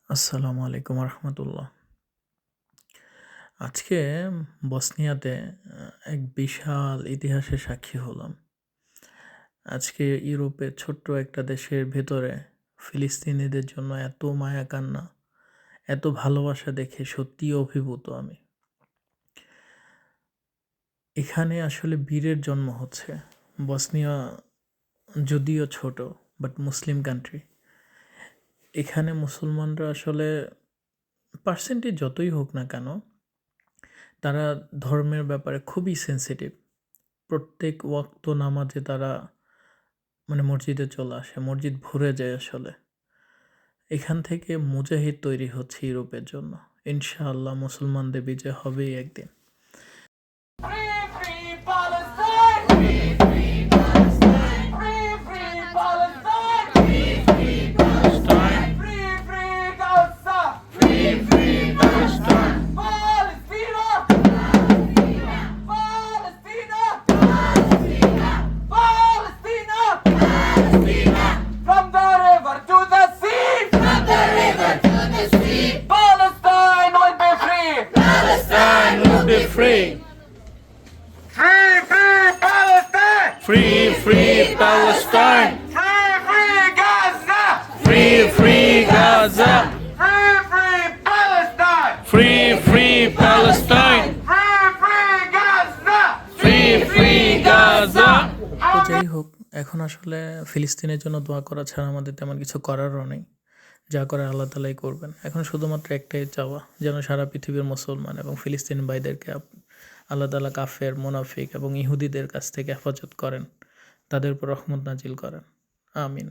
আসসালামু আলাইকুম রহমতুল্লাহ। আজকে বসনিয়াতে এক বিশাল ইতিহাসের সাক্ষী হলাম। আজকে ইউরোপের ছোট্ট একটা দেশের ভেতরে ফিলিস্তিনিদের জন্য এত মায়া কান্না, এত ভালোবাসা দেখে সত্যিই অভিভূত আমি। এখানে আসলে বীরের জন্ম হচ্ছে। বসনিয়া যদিও ছোট বাট মুসলিম কান্ট্রি। এখানে মুসলমানরা আসলে পার্সেন্টেজ যতই হোক না কেন, তারা ধর্মের ব্যাপারে খুবই সেনসিটিভ। প্রত্যেক ওয়াক্ত নামাজে তারা মসজিদে চলে আসে, মসজিদ ভরে যায় আসলে। এখান থেকে মুজাহিদ তৈরি হচ্ছে ইউরোপের জন্য। ইনশাআল্লাহ মুসলমানদের বিজয় হবেই একদিন। Free, free Palestine! Free, free Palestine! Free, free Palestine! Free, free Palestine! Free, free Gaza! Free, free Palestine! Palestina! Palestina! Palestina! Palestina! From the river to the sea! From the river to the sea! Palestine will be free! Palestine will be free. Free, free Palestine! Free, free Palestine. Free, free Gaza! Free, free Gaza. Free, free Palestine! Free, free Palestine. Free, free Gaza! Free, free Gaza. তো যাই হোক, এখন আসলে ফিলিস্তিনের জন্য দোয়া করা ছাড়া আমাদের তেমন কিছু করারও নেই। যা করে আল্লাহ তালাই করবেন। এখন শুধুমাত্র একটাই চাওয়া, যেন সারা পৃথিবীর মুসলমান এবং ফিলিস্তিনি ভাইদেরকে আল্লাহ তাআলা কাফের, মুনাফিক এবং ইহুদিদের কাছ থেকে হেফাজত করেন, তাদের উপর রহমত নাজিল করেন। আমিন।